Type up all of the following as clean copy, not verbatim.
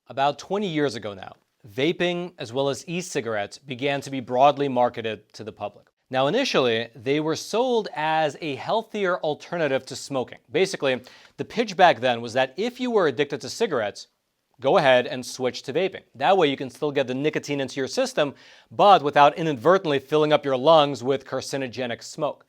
About 20 years ago now, vaping as well as e-cigarettes began to be broadly marketed to the public. Now, initially, they were sold as a healthier alternative to smoking. Basically, the pitch back then was that if you were addicted to cigarettes, go ahead and switch to vaping. That way you can still get the nicotine into your system, but without inadvertently filling up your lungs with carcinogenic smoke.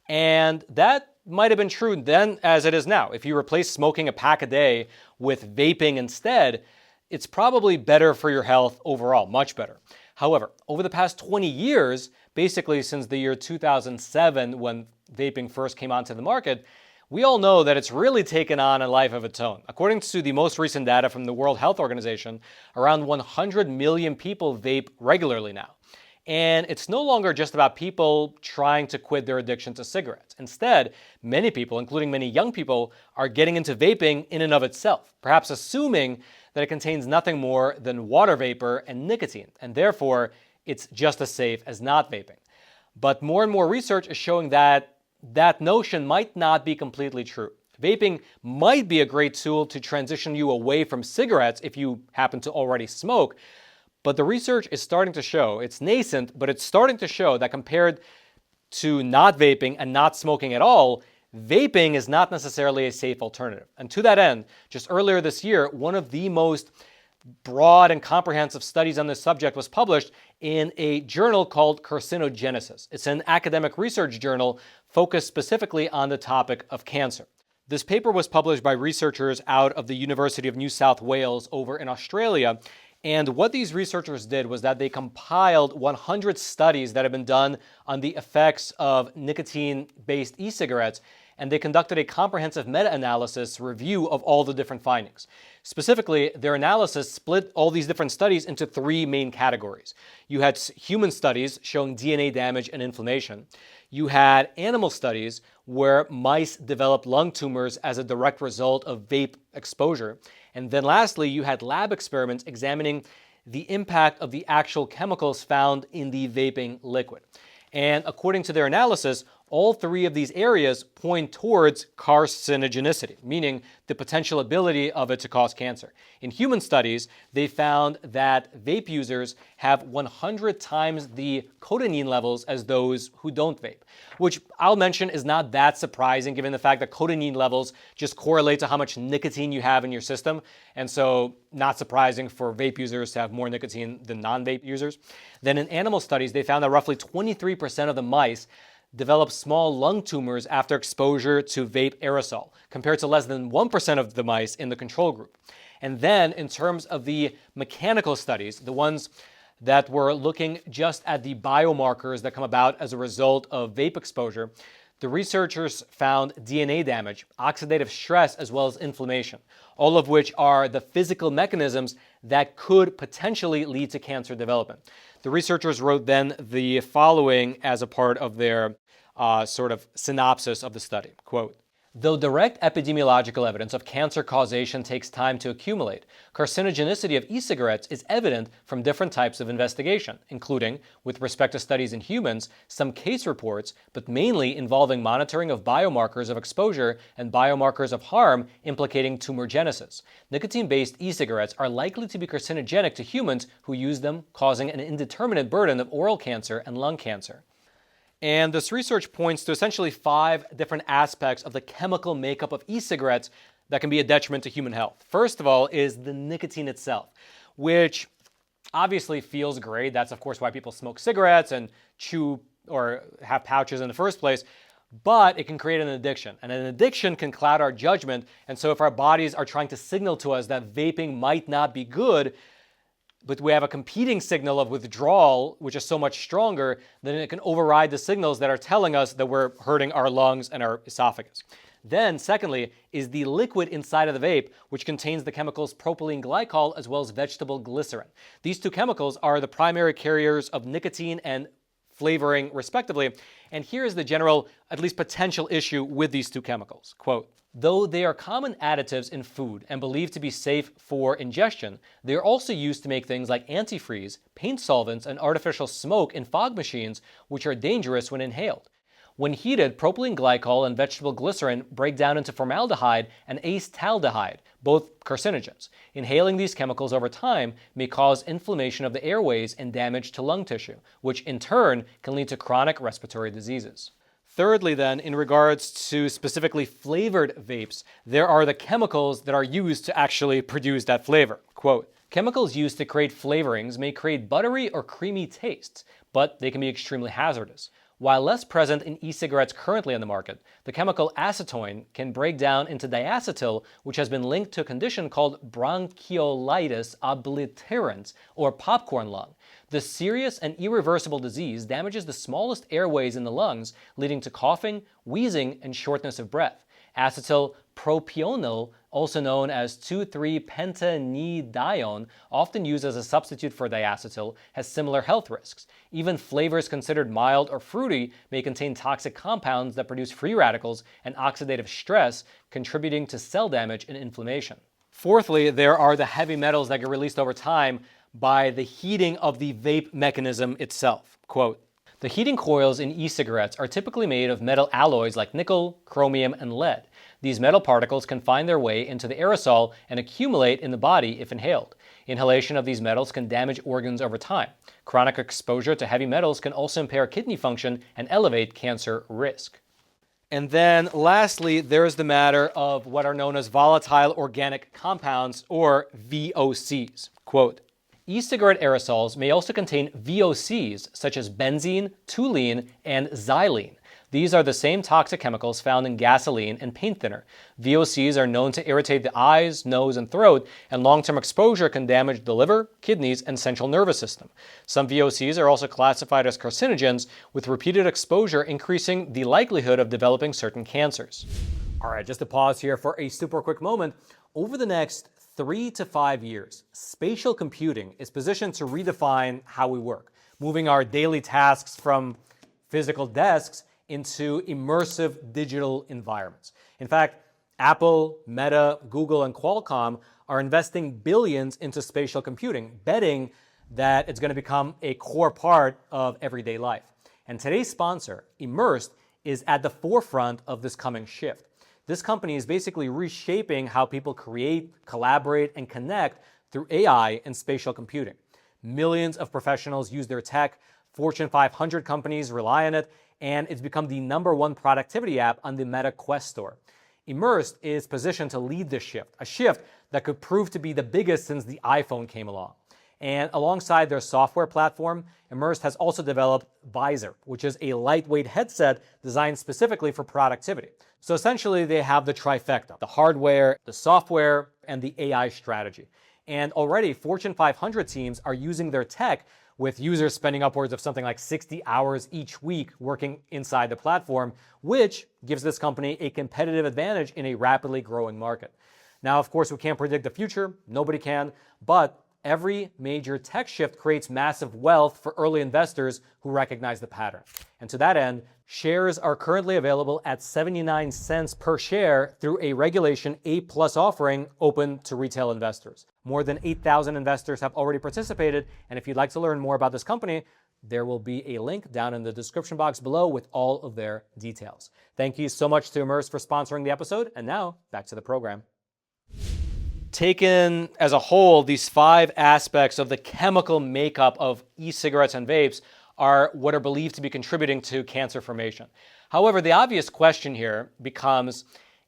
And that might have been true then as it is now. If you replace smoking a pack a day with vaping instead, it's probably better for your health overall, much better. However, over the past 20 years, basically since the year 2007 when vaping first came onto the market, we all know that it's really taken on a life of its own. According to the most recent data from the World Health Organization, around 100 million people vape regularly now. And it's no longer just about people trying to quit their addiction to cigarettes. Instead, many people, including many young people, are getting into vaping in and of itself, perhaps assuming that it contains nothing more than water vapor and nicotine, and therefore it's just as safe as not vaping. But more and more research is showing that that notion might not be completely true. Vaping might be a great tool to transition you away from cigarettes if you happen to already smoke, but the research is starting to show, it's nascent, but it's starting to show that compared to not vaping and not smoking at all, vaping is not necessarily a safe alternative. And to that end, just earlier this year, one of the most broad and comprehensive studies on this subject was published in a journal called Carcinogenesis. It's an academic research journal focused specifically on the topic of cancer. This paper was published by researchers out of the University of New South Wales over in Australia. And what these researchers did was that they compiled 100 studies that have been done on the effects of nicotine-based e-cigarettes, and they conducted a comprehensive meta-analysis review of all the different findings. Specifically, their analysis split all these different studies into three main categories. You had human studies showing DNA damage and inflammation. You had animal studies where mice developed lung tumors as a direct result of vape exposure. And then lastly, you had lab experiments examining the impact of the actual chemicals found in the vaping liquid. And according to their analysis, all three of these areas point towards carcinogenicity, meaning the potential ability of it to cause cancer. In human studies, they found that vape users have 100 times the cotinine levels as those who don't vape, which I'll mention is not that surprising given the fact that cotinine levels just correlate to how much nicotine you have in your system, and so not surprising for vape users to have more nicotine than non-vape users. Then in animal studies, they found that roughly 23% of the mice develop small lung tumors after exposure to vape aerosol, compared to less than 1% of the mice in the control group. And then in terms of the mechanical studies, the ones that were looking just at the biomarkers that come about as a result of vape exposure, the researchers found DNA damage, oxidative stress, as well as inflammation, all of which are the physical mechanisms that could potentially lead to cancer development. The researchers wrote then the following as a part of their sort of synopsis of the study. Quote, "Though direct epidemiological evidence of cancer causation takes time to accumulate, carcinogenicity of e-cigarettes is evident from different types of investigation, including, with respect to studies in humans, some case reports, but mainly involving monitoring of biomarkers of exposure and biomarkers of harm implicating tumorigenesis. Nicotine-based e-cigarettes are likely to be carcinogenic to humans who use them, causing an indeterminate burden of oral cancer and lung cancer." And this research points to essentially 5 different aspects of the chemical makeup of e-cigarettes that can be a detriment to human health. First of all is the nicotine itself, which obviously feels great. That's, of course, why people smoke cigarettes and chew or have pouches in the first place. But it can create an addiction, and an addiction can cloud our judgment. And so if our bodies are trying to signal to us that vaping might not be good, but we have a competing signal of withdrawal, which is so much stronger, then it can override the signals that are telling us that we're hurting our lungs and our esophagus. Then, secondly, is the liquid inside of the vape, which contains the chemicals propylene glycol as well as vegetable glycerin. These two chemicals are the primary carriers of nicotine and flavoring, respectively. And here is the general, at least potential issue with these two chemicals. Quote, "Though they are common additives in food and believed to be safe for ingestion, they are also used to make things like antifreeze, paint solvents, and artificial smoke in fog machines, which are dangerous when inhaled. When heated, propylene glycol and vegetable glycerin break down into formaldehyde and acetaldehyde, both carcinogens. Inhaling these chemicals over time may cause inflammation of the airways and damage to lung tissue, which in turn can lead to chronic respiratory diseases. Thirdly, then, in regards to specifically flavored vapes, there are the chemicals that are used to actually produce that flavor. Quote, chemicals used to create flavorings may create buttery or creamy tastes, but they can be extremely hazardous. While less present in e-cigarettes currently on the market, the chemical acetone can break down into diacetyl, which has been linked to a condition called bronchiolitis obliterans, or popcorn lung. This serious and irreversible disease damages the smallest airways in the lungs, leading to coughing, wheezing, and shortness of breath. Acetyl propionyl, also known as 2,3-pentanedione, often used as a substitute for diacetyl, has similar health risks. Even flavors considered mild or fruity may contain toxic compounds that produce free radicals and oxidative stress, contributing to cell damage and inflammation. Fourthly, there are the heavy metals that get released over time by the heating of the vape mechanism itself. Quote, the heating coils in e-cigarettes are typically made of metal alloys like nickel, chromium, and lead. These metal particles can find their way into the aerosol and accumulate in the body if inhaled. Inhalation of these metals can damage organs over time. Chronic exposure to heavy metals can also impair kidney function and elevate cancer risk. And then lastly, there is the matter of what are known as volatile organic compounds, or VOCs. Quote, e-cigarette aerosols may also contain VOCs such as benzene, toluene, and xylene. These are the same toxic chemicals found in gasoline and paint thinner. VOCs are known to irritate the eyes, nose, and throat, and long-term exposure can damage the liver, kidneys, and central nervous system. Some VOCs are also classified as carcinogens, with repeated exposure increasing the likelihood of developing certain cancers. All right, just to pause here for a super quick moment. Over the next 3 to 5 years, spatial computing is positioned to redefine how we work, moving our daily tasks from physical desks into immersive digital environments. In fact, Apple, Meta, Google, and Qualcomm are investing billions into spatial computing, betting that it's going to become a core part of everyday life. And today's sponsor, Immersed, is at the forefront of this coming shift. This company is basically reshaping how people create, collaborate, and connect through AI and spatial computing. Millions of professionals use their tech, Fortune 500 companies rely on it, and it's become the #1 productivity app on the Meta Quest store. Immersed is positioned to lead this shift, a shift that could prove to be the biggest since the iPhone came along. And alongside their software platform, Immersed has also developed Visor, which is a lightweight headset designed specifically for productivity. So essentially, they have the trifecta: the hardware, the software, and the AI strategy. And already, Fortune 500 teams are using their tech, with users spending upwards of something like 60 hours each week working inside the platform, which gives this company a competitive advantage in a rapidly growing market. Now, of course, we can't predict the future. Nobody can. But every major tech shift creates massive wealth for early investors who recognize the pattern. And to that end, shares are currently available at 79 cents per share through a Regulation A+ offering open to retail investors. More than 8,000 investors have already participated, and if you'd like to learn more about this company, there will be a link down in the description box below with all of their details. Thank you so much to Immerse for sponsoring the episode, and now back to the program. Taken as a whole, these 5 aspects of the chemical makeup of e-cigarettes and vapes are what are believed to be contributing to cancer formation. However, the obvious question here becomes,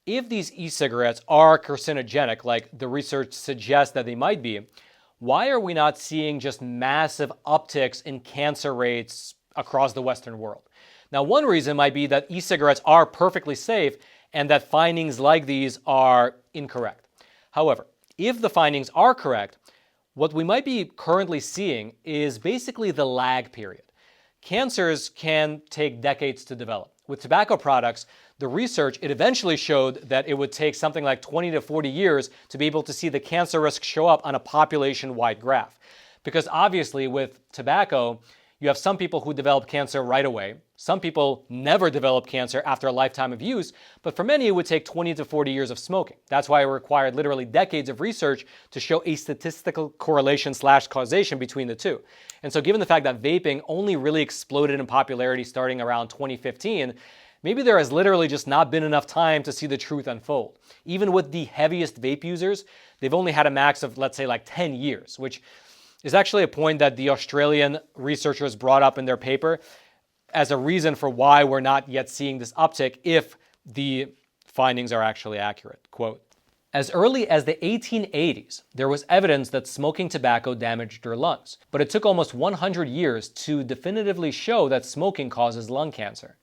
if these e-cigarettes are carcinogenic, like the research suggests that they might be, why are we not seeing just massive upticks in cancer rates across the Western world? Now, one reason might be that e-cigarettes are perfectly safe and that findings like these are incorrect. However, if the findings are correct, what we might be currently seeing is basically the lag period. Cancers can take decades to develop. With tobacco products, the research, it eventually showed that it would take something like 20 to 40 years to be able to see the cancer risk show up on a population-wide graph. Because obviously with tobacco, you have some people who develop cancer right away. Some people never develop cancer after a lifetime of use, but for many it would take 20 to 40 years of smoking. That's why it required literally decades of research to show a statistical correlation / causation between the two. And so given the fact that vaping only really exploded in popularity starting around 2015, maybe there has literally just not been enough time to see the truth unfold. Even with the heaviest vape users, they've only had a max of, let's say, like 10 years, which is actually a point that the Australian researchers brought up in their paper as a reason for why we're not yet seeing this uptick if the findings are actually accurate. Quote, as early as the 1880s, there was evidence that smoking tobacco damaged your lungs, but it took almost 100 years to definitively show that smoking causes lung cancer.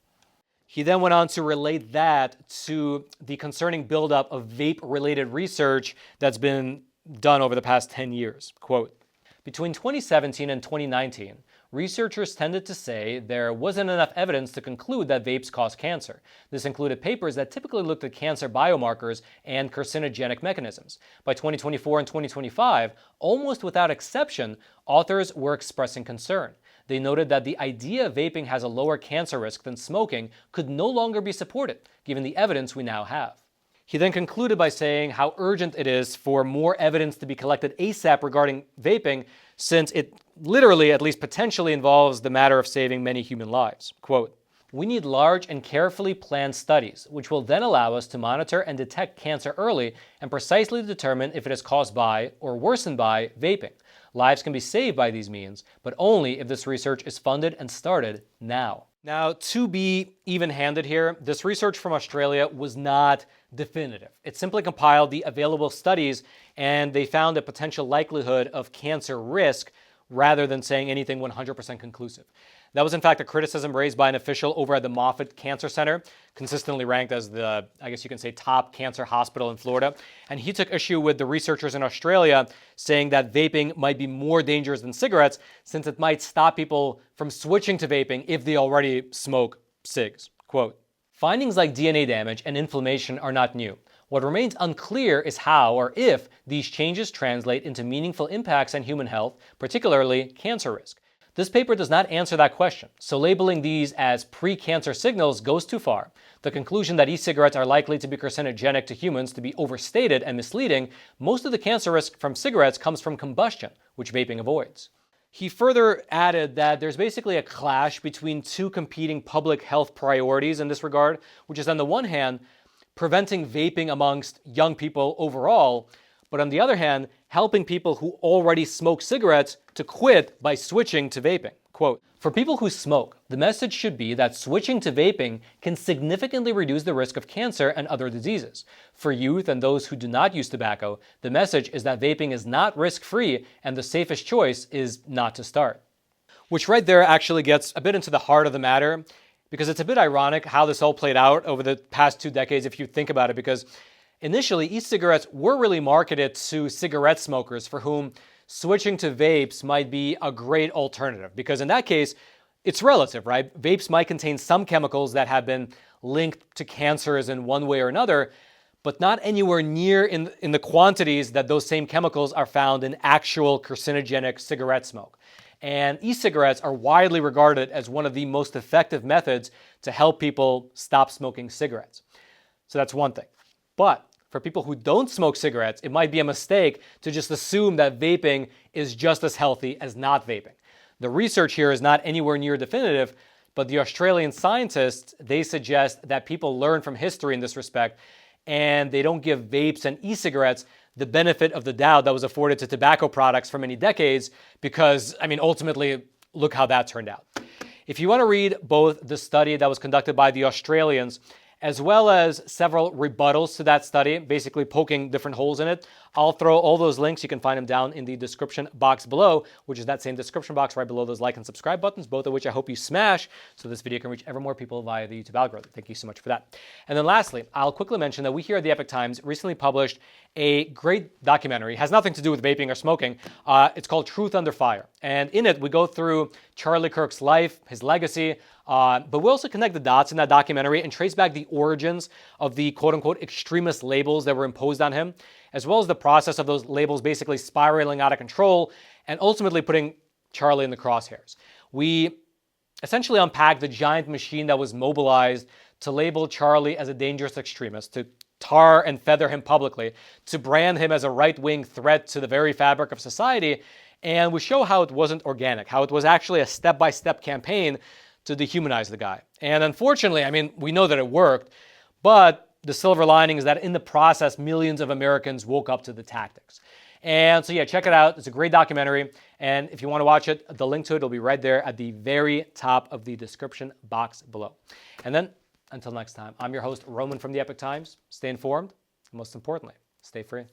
He then went on to relate that to the concerning buildup of vape-related research that's been done over the past 10 years. Quote, between 2017 and 2019, researchers tended to say there wasn't enough evidence to conclude that vapes cause cancer. This included papers that typically looked at cancer biomarkers and carcinogenic mechanisms. By 2024 and 2025, almost without exception, authors were expressing concern. They noted that the idea of vaping has a lower cancer risk than smoking could no longer be supported, given the evidence we now have. He then concluded by saying how urgent it is for more evidence to be collected ASAP regarding vaping, since it literally, at least potentially, involves the matter of saving many human lives. Quote, we need large and carefully planned studies, which will then allow us to monitor and detect cancer early and precisely determine if it is caused by or worsened by vaping. Lives can be saved by these means, but only if this research is funded and started now. Now, to be even-handed here, this research from Australia was not definitive. It simply compiled the available studies, and they found a potential likelihood of cancer risk rather than saying anything 100% conclusive. That was in fact a criticism raised by an official over at the Moffitt Cancer Center, consistently ranked as the, I guess you can say, top cancer hospital in Florida. And he took issue with the researchers in Australia saying that vaping might be more dangerous than cigarettes since it might stop people from switching to vaping if they already smoke cigs. Quote, findings like DNA damage and inflammation are not new. What remains unclear is how or if these changes translate into meaningful impacts on human health, particularly cancer risk. This paper does not answer that question, so labeling these as pre-cancer signals goes too far. The conclusion that e-cigarettes are likely to be carcinogenic to humans to be overstated and misleading. Most of the cancer risk from cigarettes comes from combustion, which vaping avoids. He further added that there's basically a clash between two competing public health priorities in this regard, which is on the one hand, preventing vaping amongst young people overall, but on the other hand, helping people who already smoke cigarettes to quit by switching to vaping. Quote, for people who smoke, the message should be that switching to vaping can significantly reduce the risk of cancer and other diseases. For youth and those who do not use tobacco, the message is that vaping is not risk-free and the safest choice is not to start. Which right there actually gets a bit into the heart of the matter, because it's a bit ironic how this all played out over the past 2 decades if you think about it, because initially, e-cigarettes were really marketed to cigarette smokers for whom switching to vapes might be a great alternative, because in that case, it's relative, right? Vapes might contain some chemicals that have been linked to cancers in one way or another, but not anywhere near in the quantities that those same chemicals are found in actual carcinogenic cigarette smoke. And e-cigarettes are widely regarded as one of the most effective methods to help people stop smoking cigarettes. So that's one thing. But for people who don't smoke cigarettes, it might be a mistake to just assume that vaping is just as healthy as not vaping. The research here is not anywhere near definitive, but the Australian scientists, they suggest that people learn from history in this respect, and they don't give vapes and e-cigarettes the benefit of the doubt that was afforded to tobacco products for many decades, because, ultimately, look how that turned out. If you want to read both the study that was conducted by the Australians as well as several rebuttals to that study, basically poking different holes in it, I'll throw all those links. You can find them down in the description box below, which is that same description box right below those like and subscribe buttons, both of which I hope you smash so this video can reach ever more people via the YouTube algorithm. Thank you so much for that. And then lastly, I'll quickly mention that we here at the Epoch Times recently published a great documentary. It has nothing to do with vaping or smoking. It's called Truth Under Fire. And in it, we go through Charlie Kirk's life, his legacy, but we also connect the dots in that documentary and trace back the origins of the quote-unquote extremist labels that were imposed on him, as well as the process of those labels basically spiraling out of control and ultimately putting Charlie in the crosshairs. We essentially unpack the giant machine that was mobilized to label Charlie as a dangerous extremist, to tar and feather him publicly, to brand him as a right-wing threat to the very fabric of society. And we show how it wasn't organic, how it was actually a step-by-step campaign to dehumanize the guy. And unfortunately, I mean, we know that it worked, but the silver lining is that in the process, millions of Americans woke up to the tactics. And so yeah, check it out. It's a great documentary. And if you want to watch it, the link to it will be right there at the very top of the description box below. And then until next time, I'm your host, Roman from the Epoch Times. Stay informed, and most importantly, stay free.